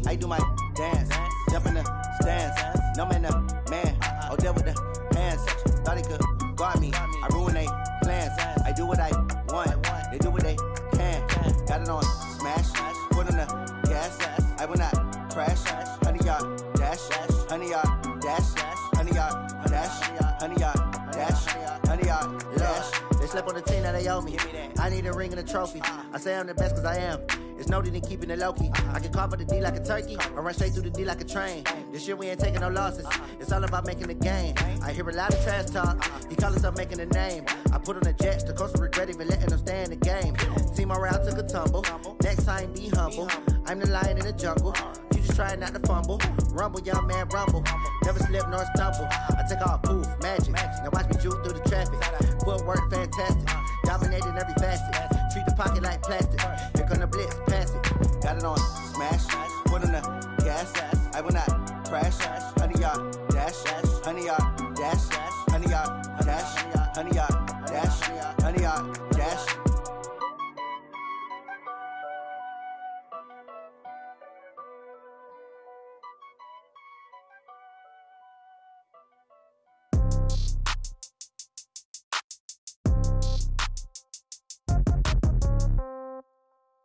I do my dance, jump in the stands. No man, man. Oh, there with the hands. Thought he could guard me. I ruin they plans. I do what I want. They do what they can. Got it on smash. Put on the gas. I will not crash. 100 yard dash. 100 yard dash. 100 yard dash. 100 yard dash. 100 yard dash. They slept on the team that they owe me. I need a ring and a trophy. I say I'm the best cause I am. It's no need in keeping it low-key. I can carve up the D like a turkey, or run straight through the D like a train. This year we ain't taking no losses. It's all about making a game. I hear a lot of trash talk. He call himself making a name. I put on the jets, the coast will regret even letting them stay in the game. Team morale took a tumble. Next time be humble. I'm the lion in the jungle. You just trying not to fumble. Rumble, young man, rumble. Never slip nor stumble. I take off, poof, magic. Now watch me juke through the traffic. Footwork fantastic. Dominating every facet. Treat the pocket like plastic. Here come the blitz, pass it. Got it on smash. Put on the gas. I will not crash. 100 yard dash. 100 yard dash. 100 yard dash. 100 yard dash. 100 yard dash.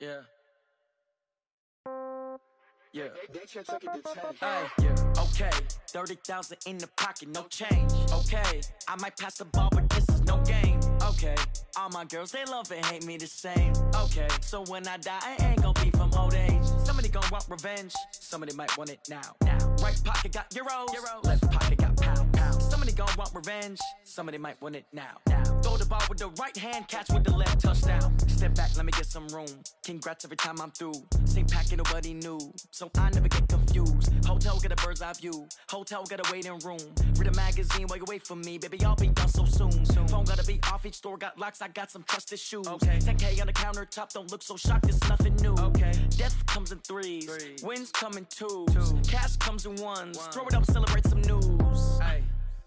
Yeah. Yeah. Hey, yeah. Okay. 30,000 in the pocket, no change. Okay. I might pass the ball, but this is no game. Okay. All my girls, they love and hate me the same. Okay. So when I die, I ain't gon' be from old age. Somebody gon' want revenge. Somebody might want it now. Right pocket got euros. Left pocket got pound. Somebody gon' want revenge. Somebody might want it now. Throw the ball with the right hand, catch with the left, touchdown. Step back, let me get some room. Congrats every time I'm through. Same packet, nobody knew. So I never get confused. Hotel get a bird's eye view. Hotel get a waiting room. Read a magazine while you wait for me. Baby, I'll be done so soon. Phone gotta be off, each store got locks. I got some trusted shoes. 10K on the countertop, don't look so shocked, it's nothing new. Death comes in threes. Wins come in twos. Cash comes in ones. Throw it up, celebrate some news.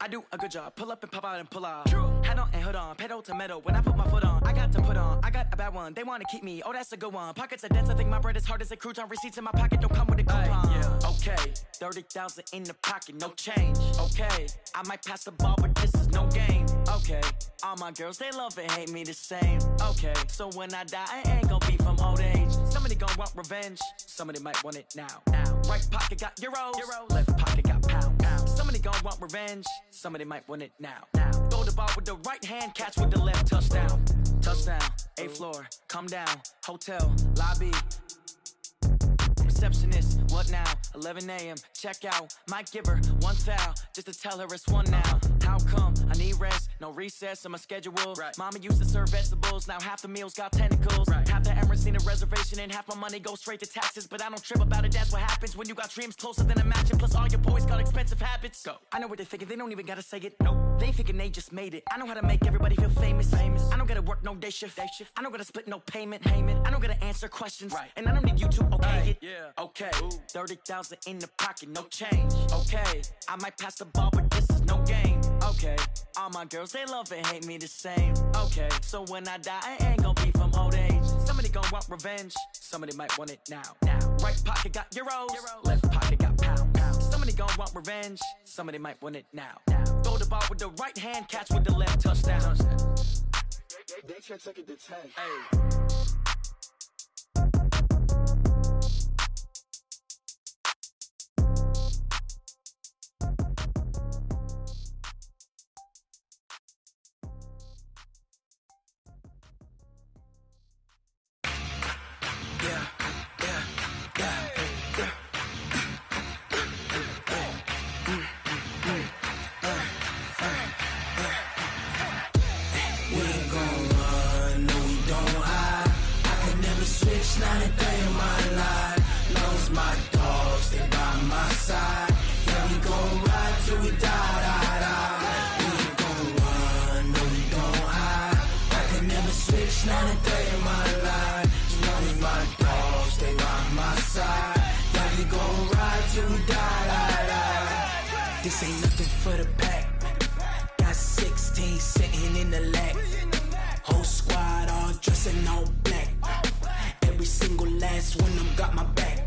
I do a good job, pull up and pop out and pull out. Head on and hood on, pedal to metal. When I put my foot on, I got to put on. I got a bad one, they wanna keep me, oh that's a good one. Pockets are dense, I think my bread is hard as a crouton. Receipts in my pocket don't come with a coupon. Okay, 30,000 in the pocket, no change. Okay, I might pass the ball, but this is no game. Okay, all my girls, they love and hate me the same. Okay, so when I die, I ain't gon' be from old age. Somebody gon' want revenge, somebody might want it now. Right pocket got euros. Left pocket got pound. Somebody gon' want revenge, somebody might want it now. Throw the ball with the right hand, catch with the left, touchdown. Touchdown, 8th floor, come down, hotel, lobby. Receptionist, what now? 11 a.m., check out. Might give her one foul, just to tell her it's one now. How come? I need rest, no recess in my schedule. Mama used to serve vegetables, now half the meals got tentacles. Half the Emirates need a reservation and half my money goes straight to taxes. But I don't trip about it, that's what happens when you got dreams closer than a match. And plus all your boys got expensive habits. Go. I know what they're thinking, they don't even gotta say it. Nope. They thinking they just made it. I know how to make everybody feel famous. I don't gotta work no day shift. I don't gotta split no payment. I don't gotta answer questions. And I don't need you to okay it. Okay, 30,000 in the pocket, no change. Okay, I might pass the ball, but this is no game. Okay, all my girls, they love and hate me the same. Okay, so when I die, I ain't gon' be from old age. Somebody gon' want revenge, somebody might want it now. Right pocket got euros. Left pocket got pound. Somebody gon' want revenge, somebody might want it now. Throw the ball with the right hand, catch with the left, touchdown. They can't take it to 10. Not a day in my life. Knows my dogs, they by my side. Yeah, we gon' ride till we die. We ain't gon' run, no we don't hide. I can never switch, not a day in my life. Knows my dogs, they by my side. Yeah, we gon' ride till we die. This ain't nothing for the pack. Got 16 sitting in the lap. Whole squad all dressing all black. Every single last one of them got my back.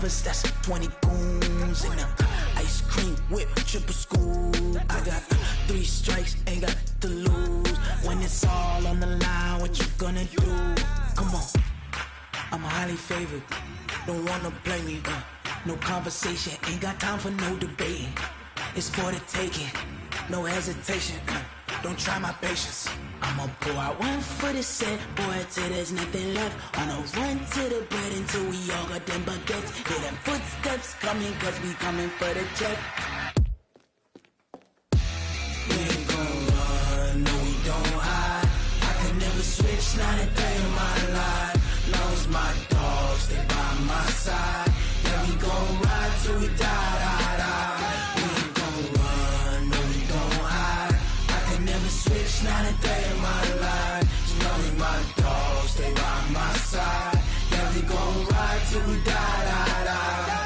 lovers, that's 20 goons. And ice cream whip, triple scoop. I got 3 strikes, ain't got to lose. When it's all on the line, what you gonna do? Come on, I'm highly favored. Don't wanna blame me, no conversation, ain't got time for no debating. It's for the taking, no hesitation, don't try my patience. I'ma pour out one for the set, boy, till there's nothing left. On a run to the bread until we all got them baguettes. Hear them footsteps coming, cause we coming for the check. We ain't gon' run, no we don't hide. I can never switch, not a day in my life. Long as my dogs, they by my side. Yeah, we gon' ride till we die, die, die. We ain't gon' run, no we don't hide. I can never switch, not a day in my life. As long as my dogs, they by my side. Yeah, we gon' ride till we die, die, die.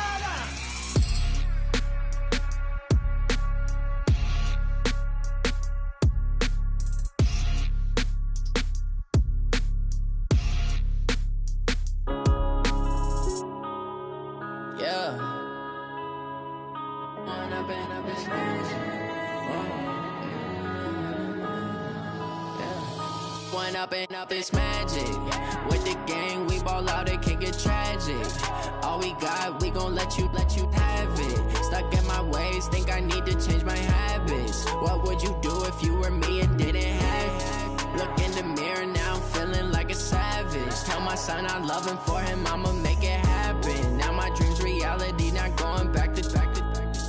Up this magic. With the gang, we ball out, it can get tragic. All we got, we gon' let you have it. Stuck in my ways, think I need to change my habits. What would you do if you were me and didn't have it? Look in the mirror, now I'm feeling like a savage. Tell my son I love him, for him I'ma make it happen. Now my dream's reality, not going back to.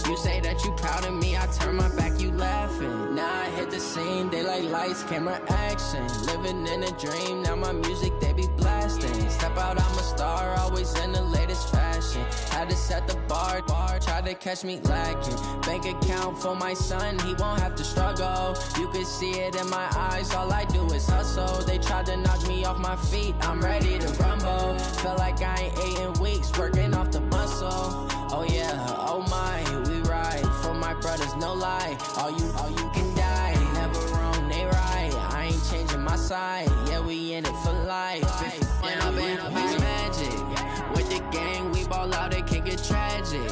You say that you proud of me, I turn my back, you laughing. Now I hit the scene, they like lights, camera, action. Living in a dream, now my music, they be blasting. Step out, I'm a star, always in the latest fashion. Had to set the bar, try to catch me lacking. Bank account for my son, he won't have to struggle. You can see it in my eyes, all I do is hustle. They tried to knock me off my feet, I'm ready to rumble. Feel like I ain't ate in weeks, working off the muscle. Oh yeah, oh my, we ride for my brothers, no lie. All you can die, never wrong, they right. I ain't changing my side, yeah, we in it for life. When up it's magic. With the gang, we ball out, it can get tragic.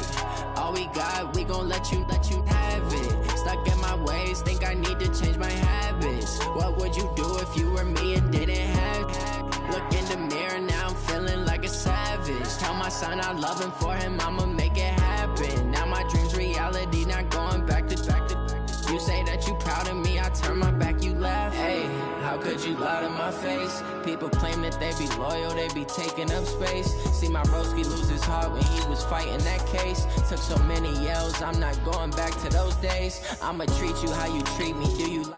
All we got, we gon' let you have it. Stuck in my ways, think I need to change my habits. What would you do if you were me and didn't have it? Look in the mirror, now I'm feeling like a savage. Tell my son I love him, for him I'ma make it happen. Now my dream's reality, not going back to. You say that you proud of me, I turn my back, you laugh. Hey, how could you lie to my face? People claim that they be loyal, they be taking up space. See my broski lose his heart when he was fighting that case. Took so many yells, I'm not going back to those days. I'ma treat you how you treat me, do you like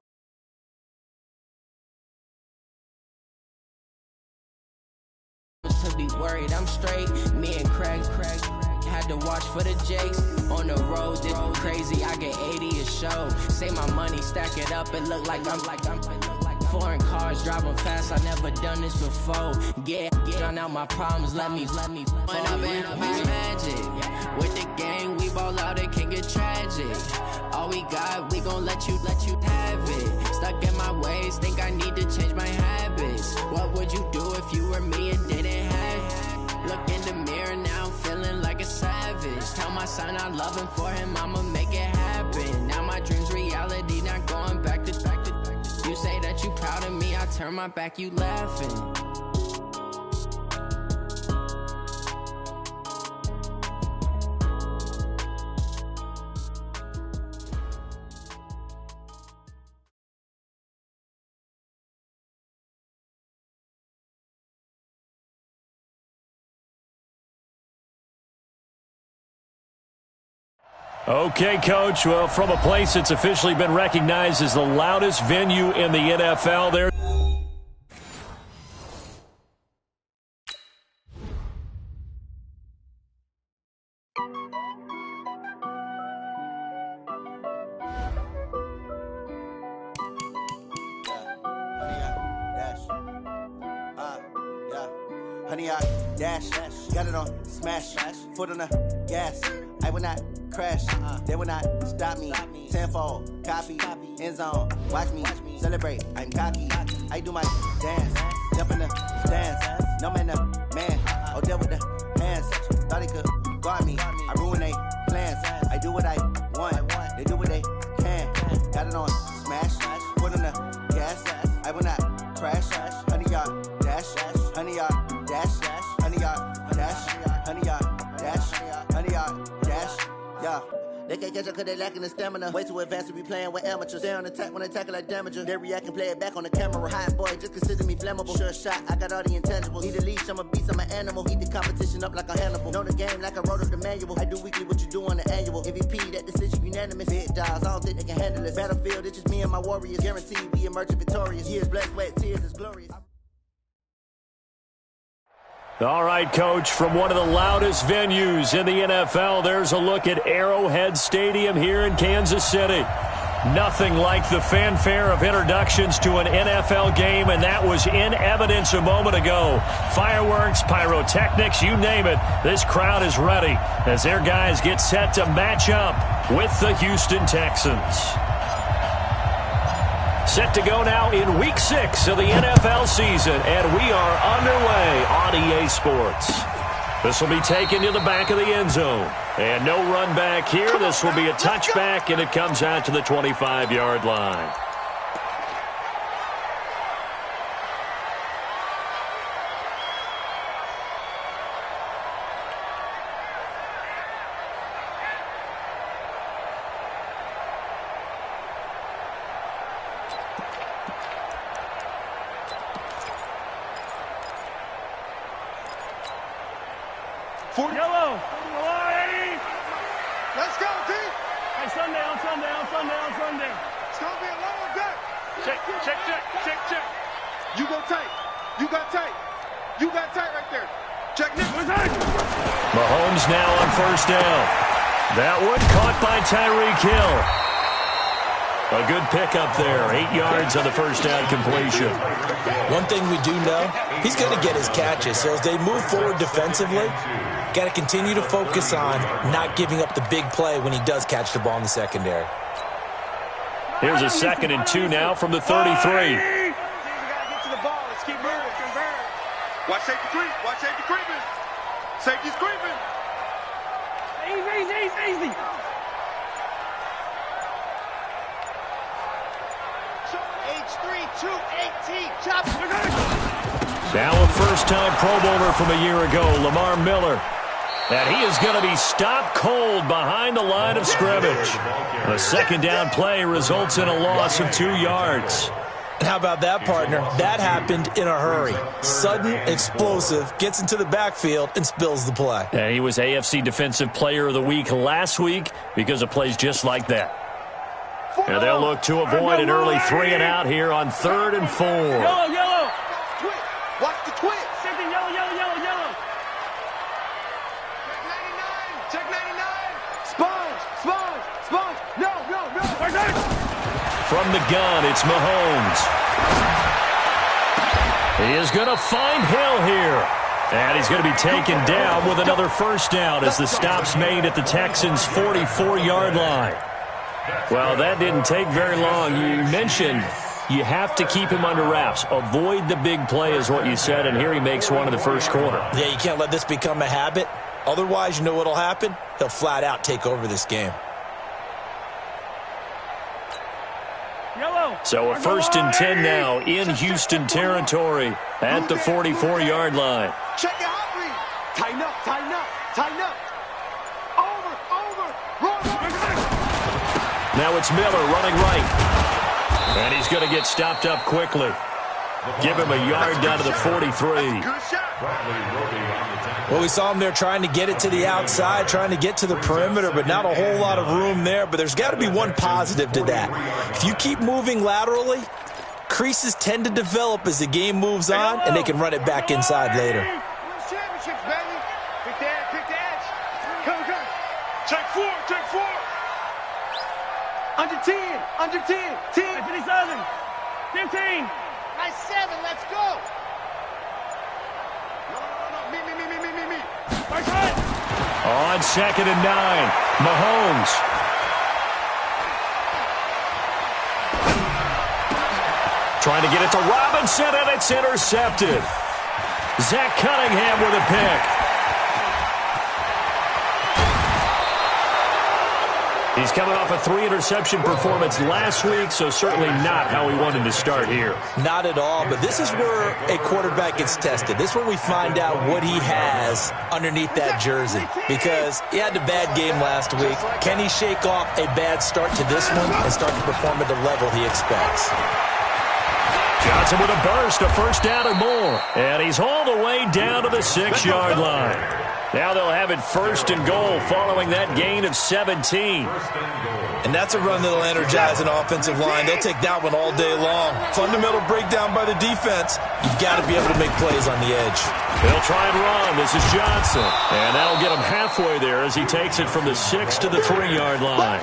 to be worried? I'm straight, me and Craig had to watch for the Jakes. On the road, this crazy, I get 80 a show. Say my money, stack it up, it look like I'm foreign cars, driving fast, I never done this before. Get drown out my problems, let me When up it's magic. With the gang, we ball out, it can get tragic. All we got, we gon' let you have it. Stuck in my ways, think I need to change my habits. What would you do if you were me and didn't have it? Look in the mirror, now I'm feeling like a savage. Tell my son I love him, for him I'ma make it happen. Now my dream's reality, not going back to. You say that you proud of me, I turn my back, you laughing. Okay, Coach. Well, from a place that's officially been recognized as the loudest venue in the NFL, there. Honey, I dash, got it on smash, foot on the gas. I will not crash, they will not stop me. Tenfold, copy, end zone, watch me celebrate. I'm cocky, I do my dance, jump in the stands. No man, man, Odell with the hands. Thought he could what I want. They do what they can. Got it on smash. Put on the gas. I will not crash. 100-yard dash. 100-yard dash. 100-yard dash. 100-yard dash. 100-yard dash. Yeah. They can't catch up cause they lacking the stamina. Way too advanced to be playing with amateurs. Stay on attack when they tackle like damager. They react and play it back on the camera. Hot boy, just consider me flammable. Sure shot, I got all the intangibles. Need a leash, I'm a beast, I'm an animal. Eat the competition up like a Hannibal. Know the game like I wrote up the manual. I do weekly what you do on the annual. MVP, that decision unanimous. Big dogs, I don't think they can handle it. Battlefield, it's just me and my warriors. Guaranteed we emerge victorious. Years, blood, sweat, tears, is glorious. All right, Coach, from one of the loudest venues in the NFL, there's a look at Arrowhead Stadium here in Kansas City. Nothing like the fanfare of introductions to an NFL game, and that was in evidence a moment ago. Fireworks, pyrotechnics, you name it. This crowd is ready as their guys get set to match up with the Houston Texans. Set to go now in Week 6 of the NFL season, and we are underway on EA Sports. This will be taken to the back of the end zone. And no run back here. This will be a touchback, and it comes out to the 25-yard line. Yellow. Let's go, D. Hey, Sunday. It's going to be a long day. Check. You got tight right there. Check Nick. Mahomes now on first down. That one caught by Tyreek Hill. A good pickup there. 8 yards on the first down completion. One thing we do know, he's going to get his catches. So as they move forward defensively, got to continue to focus on not giving up the big play when he does catch the ball in the secondary. Here's a 2nd and 2 now from the 33. We got to get to the ball. Let's keep moving. Watch safety creep. Safety's creeping. Easy. H3, 218, chop. Now a first-time Pro Bowler from a year ago, Lamar Miller. And he is going to be stopped cold behind the line of scrimmage. A second down play results in a loss of 2 yards. And how about that, partner? That happened in a hurry. Sudden, explosive, gets into the backfield, and spills the play. And he was AFC Defensive Player of the Week last week because of plays just like that. And they'll look to avoid an early 3 and out here on 3rd and 4. Yellow. Watch the twitch. Something yellow. Check 99. Sponge. No. From the gun, it's Mahomes. He is going to find Hill here. And he's going to be taken down with another first down as the stop's made at the Texans' 44-yard line. Well, that didn't take very long. You mentioned you have to keep him under wraps. Avoid the big play is what you said, and here he makes one in the first quarter. Yeah, you can't let this become a habit. Otherwise, you know what'll happen? He'll flat out take over this game. So a 1st and 10 now in Houston territory at the 44-yard line. Check your hot read. Tighten up. Over. Now it's Miller running right. And he's going to get stopped up quickly. Give him a yard down to the 43. Well, we saw him there trying to get it to the outside, trying to get to the perimeter, but not a whole lot of room there. But there's got to be one positive to that. If you keep moving laterally, creases tend to develop as the game moves on, and they can run it back inside later. Championships, baby. Pick the edge. Come. Check 4. Under 10. 10. 57. 15. Nice 7. Let's go. No. Me. On 2nd and 9, Mahomes. Trying to get it to Robinson, and it's intercepted. Zach Cunningham with a pick. He's coming off a 3-interception performance last week, so certainly not how he wanted to start here. Not at all, but this is where a quarterback gets tested. This is where we find out what he has underneath that jersey, because he had a bad game last week. Can he shake off a bad start to this one and start to perform at the level he expects? Johnson with a burst, a first down and more. And he's hauled away down to the 6-yard line. Now they'll have it 1st and goal following that gain of 17. And that's a run that'll energize an offensive line. They'll take that one all day long. Fundamental breakdown by the defense. You've got to be able to make plays on the edge. They'll try and run. This is Johnson. And that'll get him halfway there as he takes it from the 6 to the 3-yard line.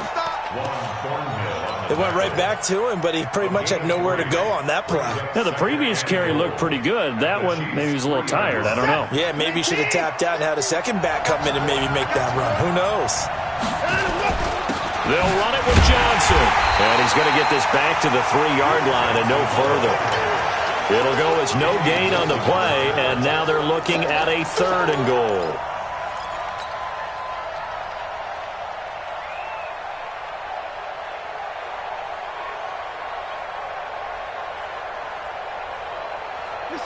They went right back to him, but he pretty much had nowhere to go on that play. Yeah, the previous carry looked pretty good. That one, maybe he was a little tired. I don't know. Yeah, maybe he should have tapped out and had a second back come in and maybe make that run. Who knows? They'll run it with Johnson. And he's going to get this back to the 3-yard line and no further. It'll go as no gain on the play, and now they're looking at a 3rd and goal.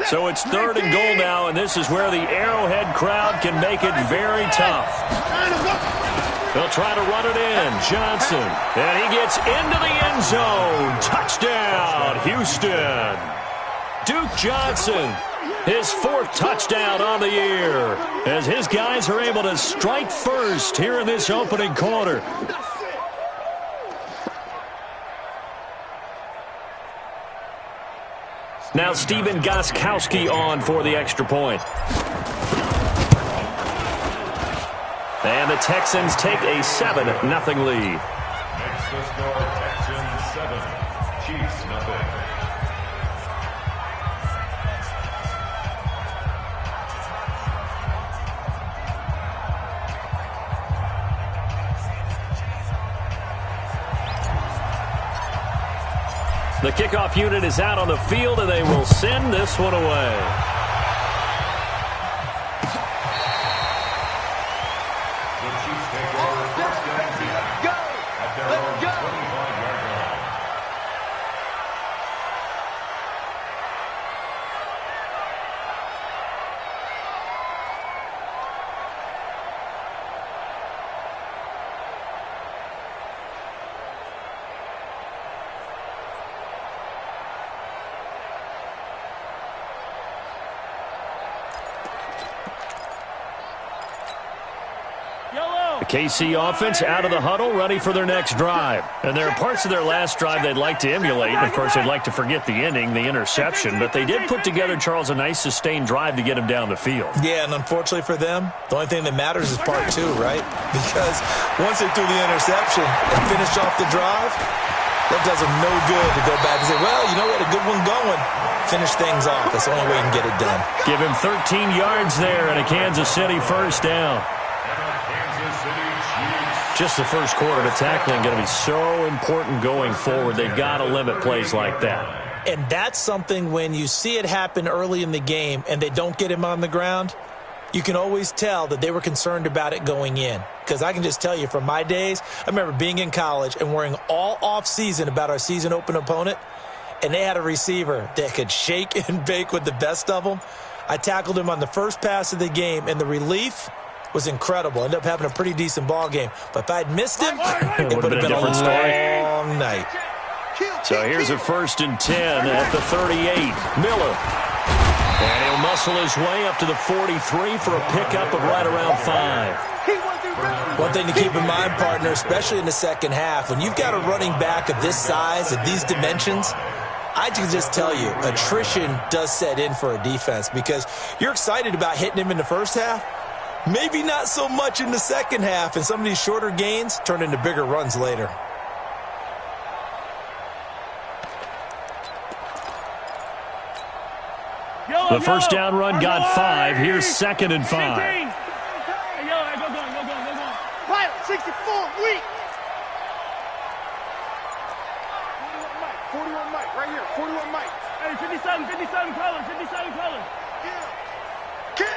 So it's 3rd and goal now, and this is where the Arrowhead crowd can make it very tough. They'll try to run it in. Johnson. And he gets into the end zone. Touchdown, Houston. Duke Johnson, his 4th touchdown on the year, as his guys are able to strike first here in this opening quarter. Now Stephen Gostkowski on for the extra point. And the Texans take a 7-0 lead. Next to score, Texans 7, Chiefs 0. The kickoff unit is out on the field, and they will send this one away. The Chiefs take over 1st and 10 at their own 25-yard line. KC offense out of the huddle, ready for their next drive. And there are parts of their last drive they'd like to emulate. And, of course, they'd like to forget the ending, the interception. But they did put together, Charles, a nice sustained drive to get him down the field. Yeah, and unfortunately for them, the only thing that matters is part 2, right? Because once they threw the interception and finished off the drive, that does them no good to go back and say, well, you know what, a good one going. Finish things off. That's the only way you can get it done. Give him 13 yards there and a Kansas City 1st down. Just the first quarter to tackling going to be so important going forward. They've got to limit plays like that. And that's something when you see it happen early in the game and they don't get him on the ground, you can always tell that they were concerned about it going in. Because I can just tell you from my days, I remember being in college and worrying all off-season about our season open opponent, and they had a receiver that could shake and bake with the best of them. I tackled him on the first pass of the game, and the relief was incredible. Ended up having a pretty decent ball game. But if I'd missed him, it would have been a long night. So here's a 1st and 10 at the 38. Miller. And he'll muscle his way up to the 43 for a pickup of right around 5. One thing to keep in mind, partner, especially in the second half, when you've got a running back of this size, of these dimensions, I can just tell you, attrition does set in for a defense because you're excited about hitting him in the first half. Maybe not so much in the second half, and some of these shorter gains turn into bigger runs later. The first down run got 5. Here's 2nd and 5. Hey, yo, go. Right, 64, weak. 41 Mike, right here, 41 Mike. Hey, 57 colors. Kill.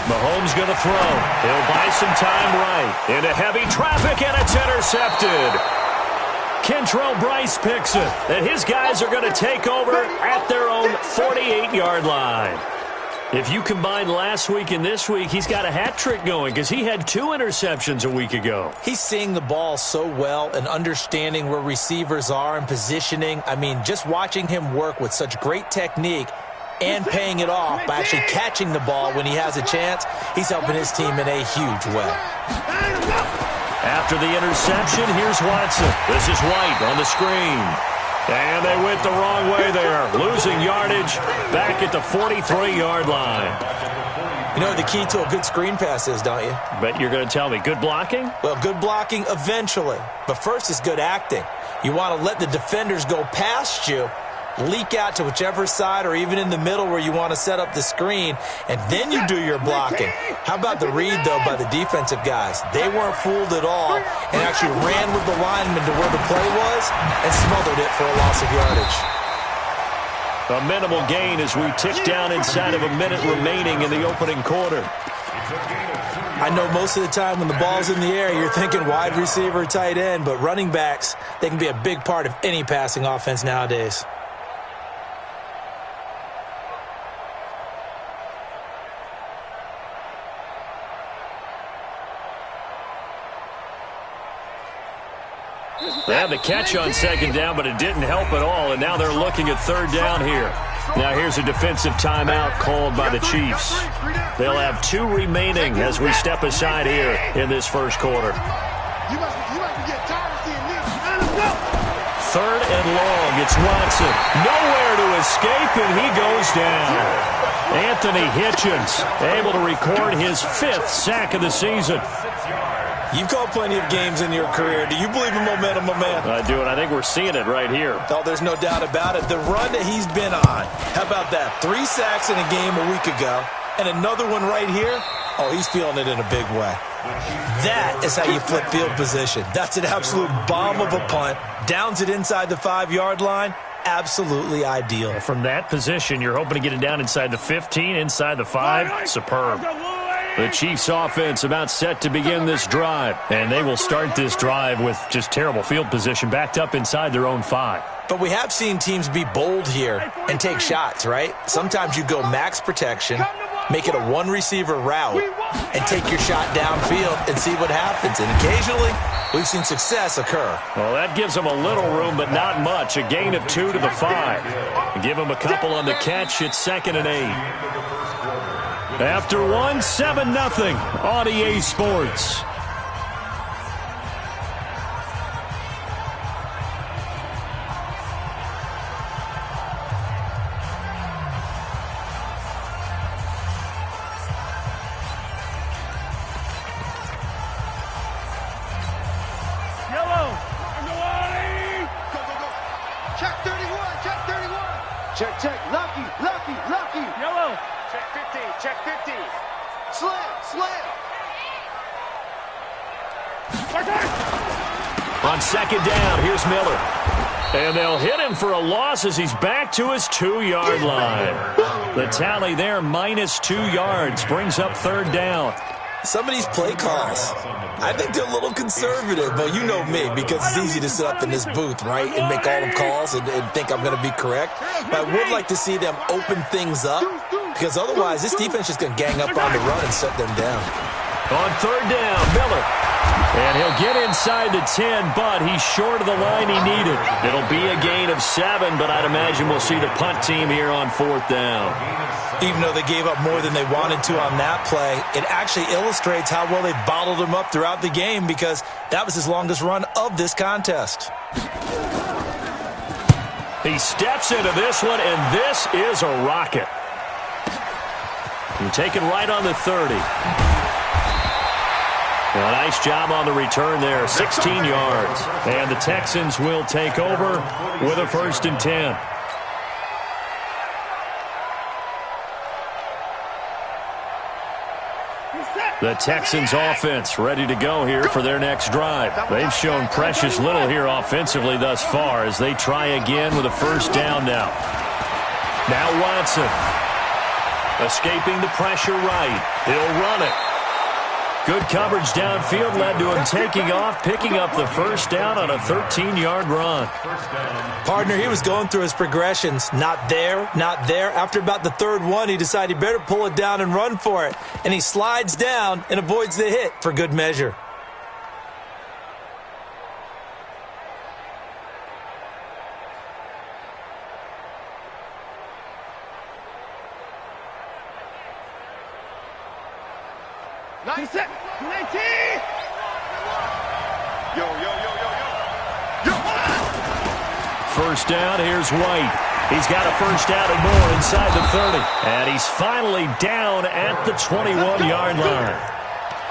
Mahomes going to throw. He'll buy some time right. Into heavy traffic, and it's intercepted. Kentrell Brice picks it. And his guys are going to take over at their own 48-yard line. If you combine last week and this week, he's got a hat trick going because he had 2 interceptions a week ago. He's seeing the ball so well and understanding where receivers are and positioning. I mean, just watching him work with such great technique and paying it off by actually catching the ball when he has a chance, he's helping his team in a huge way. After the interception, here's Watson. This is White on the screen. And they went the wrong way there, losing yardage back at the 43-yard line. You know what the key to a good screen pass is, don't you? But you're going to tell me, good blocking? Well, good blocking eventually. But first is good acting. You want to let the defenders go past you, leak out to whichever side or even in the middle where you want to set up the screen, and then you do your blocking. How about the read, though, by the defensive guys? They weren't fooled at all and actually ran with the lineman to where the play was and smothered it for a loss of yardage. A minimal gain as we tick down inside of a minute remaining in the opening quarter. I know most of the time when the ball's in the air, you're thinking wide receiver, tight end, but running backs, they can be a big part of any passing offense nowadays. They had the catch on second down, but it didn't help at all, and now they're looking at third down here. Now here's a defensive timeout called by the Chiefs. They'll have 2 remaining as we step aside here in this first quarter. Third and long. It's Watson. Nowhere to escape, and he goes down. Anthony Hitchens able to record his 5th sack of the season. You've called plenty of games in your career. Do you believe in momentum, my man? I do, and I think we're seeing it right here. Oh, there's no doubt about it. The run that he's been on. How about that? 3 sacks in a game a week ago, and another one right here. Oh, he's feeling it in a big way. That is how you flip field position. That's an absolute bomb of a punt. Downs it inside the 5-yard line. Absolutely ideal. From that position, you're hoping to get it down inside the 15, inside the 5. Superb. The Chiefs offense about set to begin this drive, and they will start this drive with just terrible field position backed up inside their own 5. But we have seen teams be bold here and take shots, right? Sometimes you go max protection, make it a 1-receiver route, and take your shot downfield and see what happens. And occasionally, we've seen success occur. Well, that gives them a little room, but not much. A gain of 2 to the 5. Give them a couple on the catch. It's 2nd and 8. After 1, 7-0 on EA Sports. Yellow. Check 31. Check 31. Check. Lucky. Yellow. Check 50. Check 50. Slam. On second down, here's Miller. And they'll hit him for a loss as he's back to his 2-yard line. The tally there, -2 yards, brings up third down. Some of these play calls, I think they're a little conservative. But you know me, because it's easy to sit up in this booth, right, and make all the calls and think I'm going to be correct. But I would like to see them open things up, because otherwise this defense is going to gang up on the run and shut them down. On third down, Miller. And he'll get inside the 10, but he's short of the line he needed. It'll be a gain of 7, but I'd imagine we'll see the punt team here on 4th down. Even though they gave up more than they wanted to on that play, it actually illustrates how well they bottled him up throughout the game, because that was his longest run of this contest. He steps into this one, and this is a rocket. And taken right on the 30. A nice job on the return there, 16 yards. And the Texans will take over with a 1st and 10. The Texans offense ready to go here for their next drive. They've shown precious little here offensively thus far as they try again with a 1st down now. Now Watson. Escaping the pressure right. He'll run it. Good coverage downfield led to him taking off, picking up the first down on a 13-yard run. Partner, he was going through his progressions. Not there, not there. After about the third one, he decided he better pull it down and run for it. And he slides down and avoids the hit for good measure. Nice set. Yo. First down, here's White. He's got a first down and more inside the 30. And he's finally down at the 21-yard line.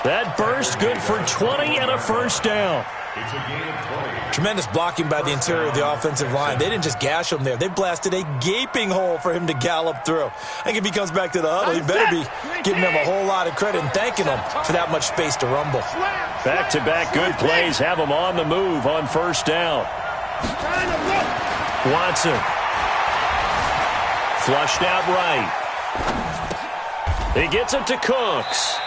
That burst good for 20 and a first down. It's a gain of 20. Tremendous blocking by the interior of the offensive line. They didn't just gash him there. They blasted a gaping hole for him to gallop through. I think if he comes back to the huddle, he better be giving them a whole lot of credit and thanking them for that much space to rumble. Back-to-back good plays have him on the move on first down. Watson. Flushed out right. He gets it to Cooks.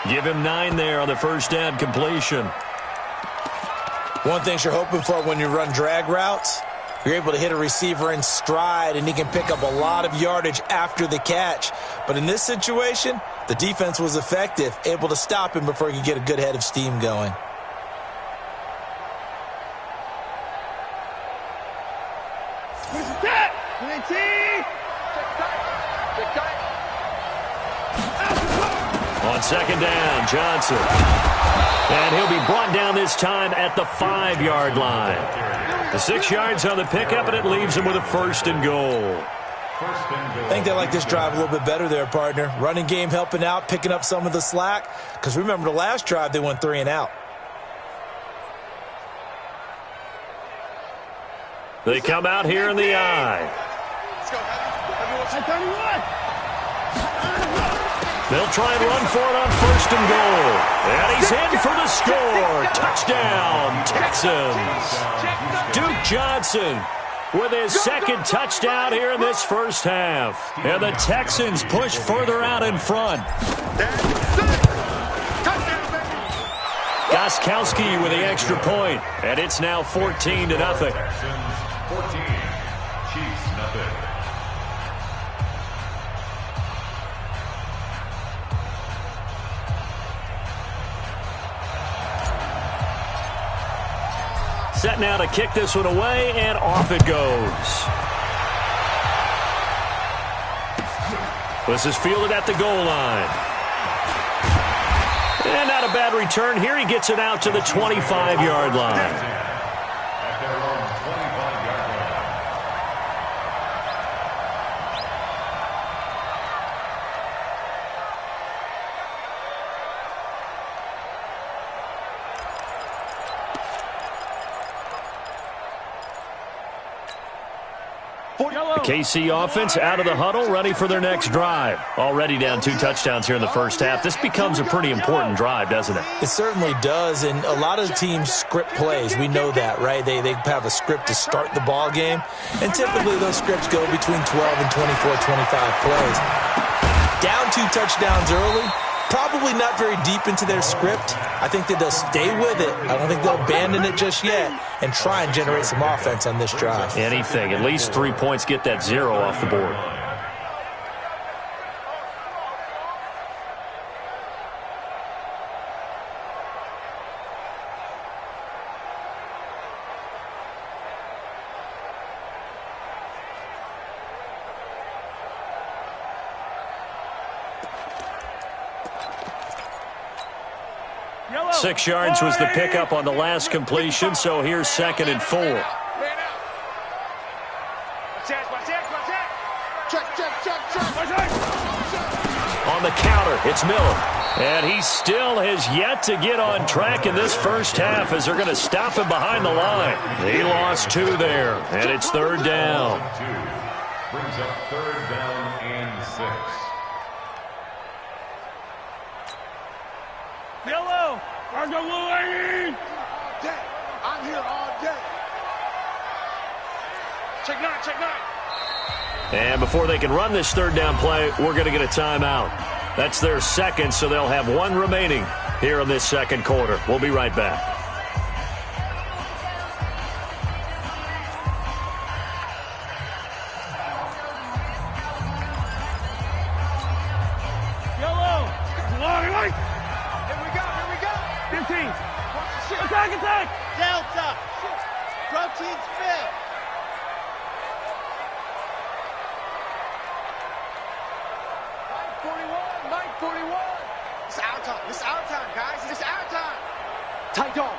Give him 9 there on the first down completion. One thing you're hoping for when you run drag routes, you're able to hit a receiver in stride, and he can pick up a lot of yardage after the catch. But in this situation, the defense was effective, able to stop him before he could get a good head of steam going. On second down, Johnson. And he'll be brought down this time at the 5-yard line. The 6 yards on the pickup, and it leaves him with a first and goal. I think they like this drive a little bit better there, partner. Running game helping out, picking up some of the slack. Because remember the last drive, they went 3 and out. They come out here in the eye. They'll try and run for it on first and goal. And he's in for the score. Touchdown, Texans. Duke Johnson with his second touchdown here in this first half. And the Texans push further out in front. Gostkowski with the extra point. And it's now 14-0. 14, Chiefs nothing. Set now to kick this one away, and off it goes. This is fielded at the goal line. And not a bad return here. He gets it out to the 25-yard line. At their own 25-yard line. The KC offense out of the huddle, ready for their next drive. Already down 2 touchdowns here in the first half. This becomes a pretty important drive, doesn't it? It certainly does, and a lot of the teams script plays. We know that, right? They have a script to start the ball game, and typically those scripts go between 12 and 24, 25 plays. Down 2 touchdowns early, probably not very deep into their script. I think that they'll stay with it. I don't think they'll abandon it just yet and try and generate some offense on this drive. Anything. At least 3 points, get that 0 off the board. Yellow. 6 yards was the pickup on the last completion, so here's 2nd and 4. On the counter, it's Miller. And he still has yet to get on track in this first half as they're going to stop him behind the line. He lost 2 there, and it's 3rd down. 2 brings up 3rd down and 6. Yellow. I'm here all day. Check 9, check 9. And before they can run this third down play, we're going to get a timeout. That's their second, so they'll have one remaining here in this second quarter. We'll be right back. Yellow. Here we go. 15. Attack. Delta. Proteins fill. Mike 41. It's our time. This is our time, guys. This is our time. Tight dog.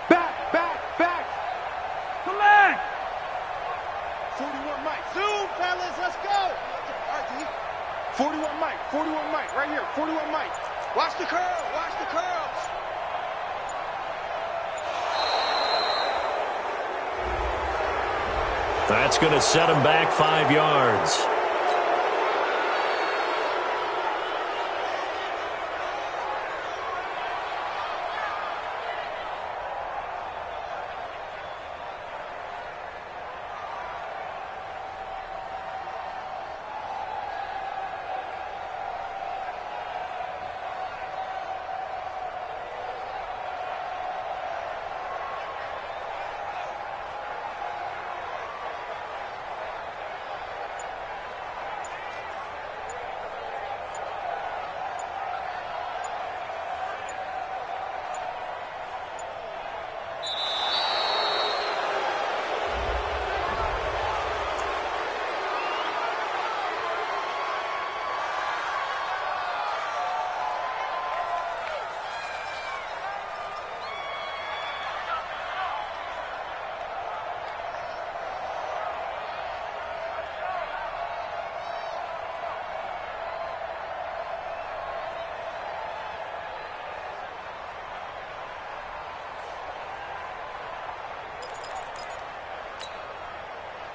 Back. Come back. 41 Mike. Zoom, fellas. Let's go. RD. 41 Mike. Right here. 41 Mike. Watch the curl. Watch the curls. That's going to set him back 5 yards.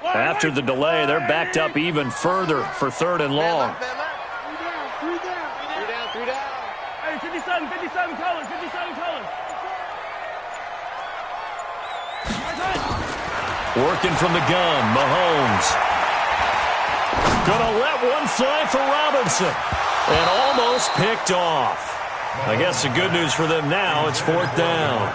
After the delay, they're backed up even further for 3rd and long. 3 down. Hey, 57 colors. Working from the gun, Mahomes. Gonna let one fly for Robinson. And almost picked off. I guess the good news for them now, it's 4th down.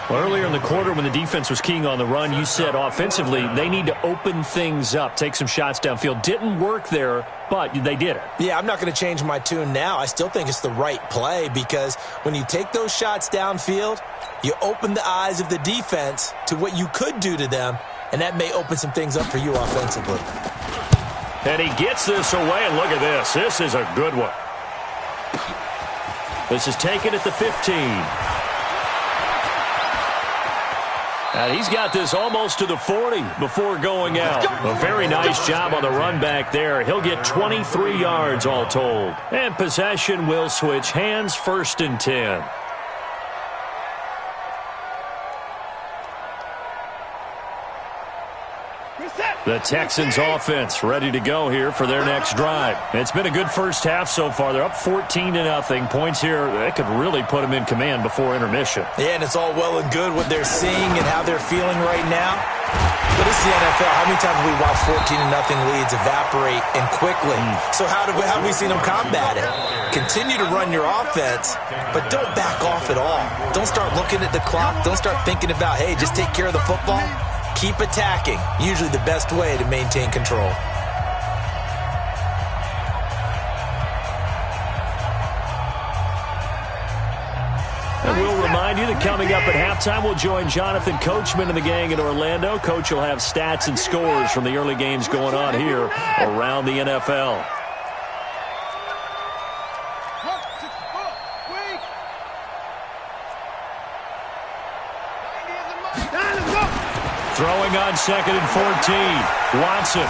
Well, earlier in the quarter when the defense was keying on the run, you said offensively they need to open things up, take some shots downfield. Didn't work there, but they did it. Yeah, I'm not going to change my tune now. I still think it's the right play because when you take those shots downfield, you open the eyes of the defense to what you could do to them, and that may open some things up for you offensively. And he gets this away, and look at this. This is a good one. This is taken at the 15. And he's got this almost to the 40 before going out. A very nice job on the run back there. He'll get 23 yards all told. And possession will switch hands, 1st and 10. The Texans offense ready to go here for their next drive. It's been a good first half so far. They're up 14-0. Points here, that could really put them in command before intermission. Yeah, and it's all well and good what they're seeing and how they're feeling right now. But this is the NFL. How many times have we watched 14-0 leads evaporate and quickly? So how have we seen them combat it? Continue to run your offense, but don't back off at all. Don't start looking at the clock. Don't start thinking about, hey, just take care of the football. Keep attacking. Usually the best way to maintain control. And we'll remind you that coming up at halftime, we'll join Jonathan Coachman and the gang in Orlando. Coach will have stats and scores from the early games going on here around the NFL. Throwing on 2nd and 14. Watson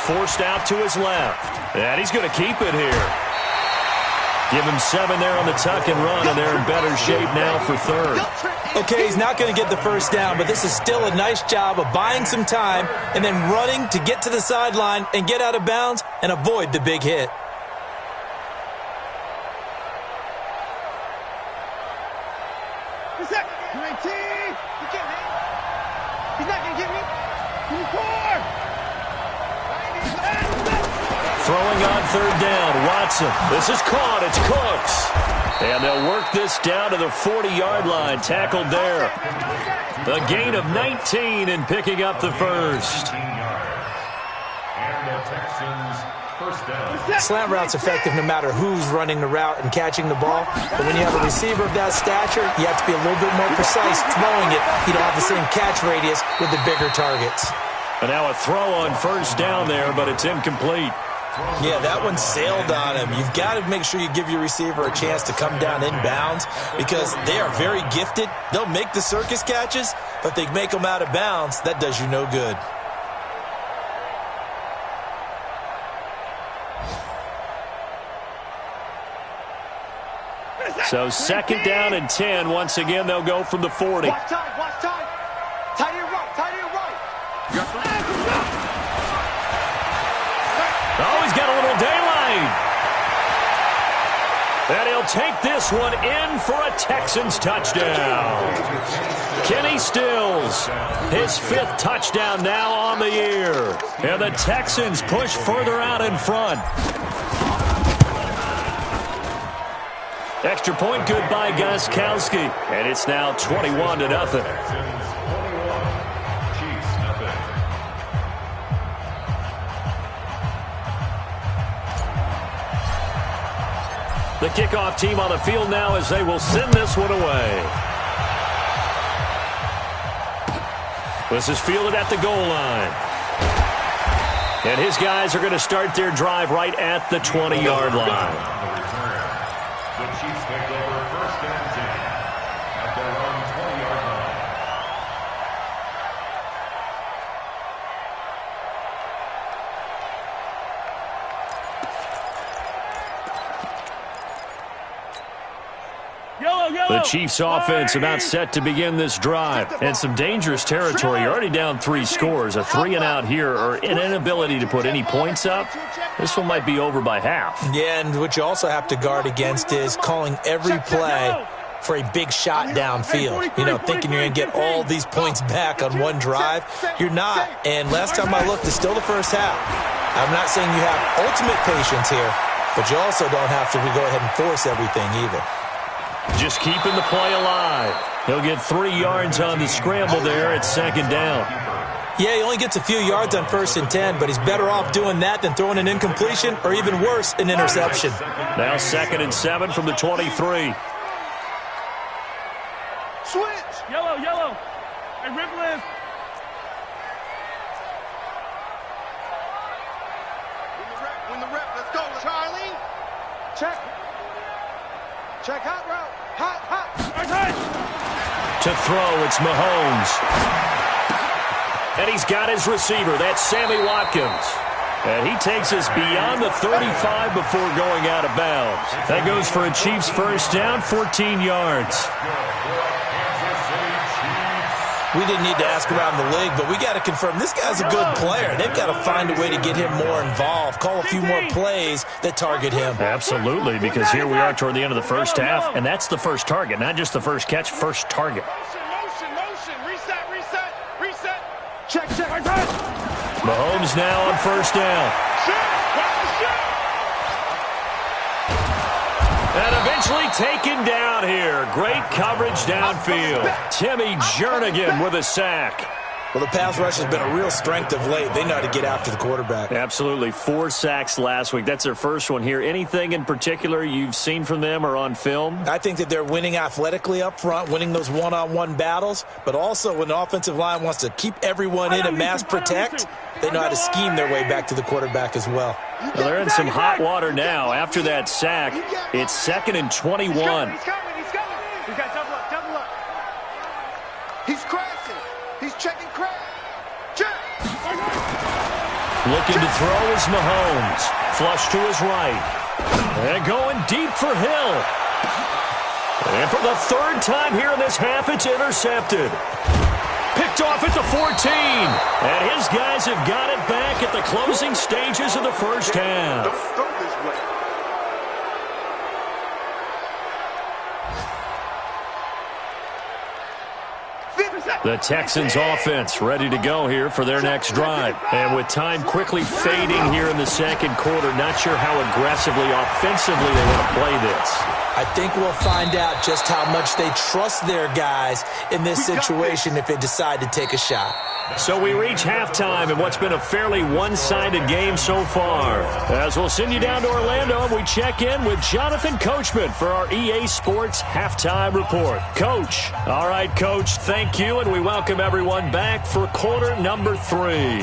forced out to his left. And he's going to keep it here. Give him 7 there on the tuck and run, and they're in better shape now for 3rd. Okay, he's not going to get the first down, but this is still a nice job of buying some time and then running to get to the sideline and get out of bounds and avoid the big hit. Throwing on third down, Watson. This is caught. It's Cooks. And they'll work this down to the 40-yard line. Tackled there. A gain of 19 and picking up the first. And the Texans first down. Slant route's effective no matter who's running the route and catching the ball. But when you have a receiver of that stature, you have to be a little bit more precise throwing it. You don't have the same catch radius with the bigger targets. And now a throw on first down there, but it's incomplete. Yeah, that one sailed on him. You've got to make sure you give your receiver a chance to come down inbounds because they are very gifted. They'll make the circus catches, but if they make them out of bounds, that does you no good. So second down and 10. Once again, they'll go from the 40. Watch time, watch time. Tight end right, tight end right. Oh, he's got a little daylight. And he'll take this one in for a Texans touchdown. Kenny Stills, his 5th touchdown now on the year. And the Texans push further out in front. Extra point good by Gostkowski. And it's now 21-0. The kickoff team on the field now as they will send this one away. This is fielded at the goal line. And his guys are going to start their drive right at the 20-yard line. The Chiefs take over first and 10 at their own 20-yard line. The Chiefs offense about set to begin this drive. And some dangerous territory. You're already down 3 scores. A 3-and-out here or an inability to put any points up. This one might be over by half. Yeah, and what you also have to guard against is calling every play for a big shot downfield. You know, thinking you're going to get all these points back on one drive. You're not. And last time I looked, it's still the first half. I'm not saying you have ultimate patience here, but you also don't have to go ahead and force everything either. Just keeping the play alive. He'll get 3 yards on the scramble there at second down. Yeah, he only gets a few yards on 1st and 10, but he's better off doing that than throwing an incompletion or even worse, an interception. Now 2nd and 7 from the 23. Switch. Yellow, yellow. Hey, Ripple is. Win the rep. Let's go, Charlie. Check. Check hot route. Hot, hot. To throw, it's Mahomes. And he's got his receiver. That's Sammy Watkins. And he takes us beyond the 35 before going out of bounds. That goes for a Chiefs first down, 14 yards. We didn't need to ask around the league, but we got to confirm this guy's a good player. They've got to find a way to get him more involved, call a few more plays that target him. Absolutely, because here we are toward the end of the first half, and that's the first target, not just the first catch, first target. Motion. Reset. Check. Mahomes now on first down. And eventually taken down here. Great coverage downfield. Timmy Jernigan with a sack. Well, the pass rush has been a real strength of late. They know how to get after the quarterback. Absolutely. 4 sacks last week. That's their first one here. Anything in particular you've seen from them or on film? I think that they're winning athletically up front, winning those one-on-one battles, but also when the offensive line wants to keep everyone in and mass protect, they know how to scheme their way back to the quarterback as well. Well, they're in some hot water now. After that sack, it's 2nd and 21. He's coming. He's got double up. He's crashing. He's checking crash. Check. Looking to throw is Mahomes. Flush to his right. And going deep for Hill. And for the 3rd time here in this half, it's intercepted. Picked off at the 14. And his guys have got it back at the closing stages of the first half. Don't throw this way. The Texans offense ready to go here for their next drive. And with time quickly fading here in the second quarter, not sure how aggressively, offensively they want to play this. I think we'll find out just how much they trust their guys in this situation if they decide to take a shot. So we reach halftime in what's been a fairly one-sided game so far. As we'll send you down to Orlando, and we check in with Jonathan Coachman for our EA Sports Halftime Report. Coach. All right, Coach, thank you, and we welcome everyone back for quarter number 3.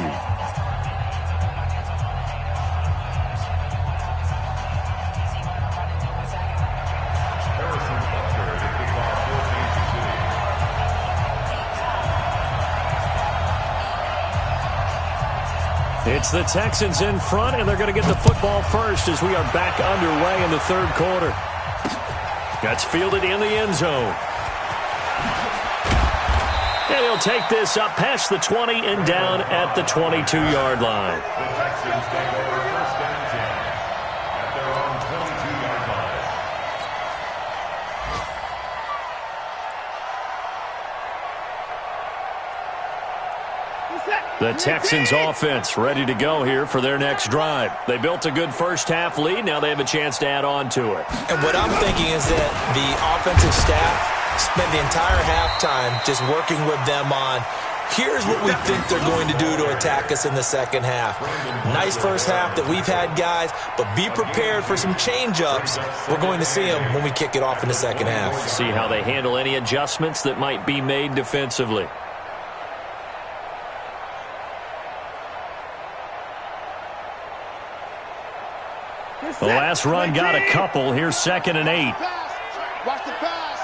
It's the Texans in front, and they're going to get the football first as we are back underway in the third quarter. That's fielded in the end zone. And he'll take this up past the 20 and down at the 22-yard line. The Texans take over first and 10 at their own 22-yard line. The Texans offense ready to go here for their next drive. They built a good first-half lead. Now they have a chance to add on to it. And what I'm thinking is that the offensive staff spent the entire halftime just working with them on, here's what we think they're going to do to attack us in the second half. Nice first half that we've had, guys, but be prepared for some change-ups. We're going to see them when we kick it off in the second half. See how they handle any adjustments that might be made defensively. The last run got a couple. Here's 2nd and 8. Watch the pass.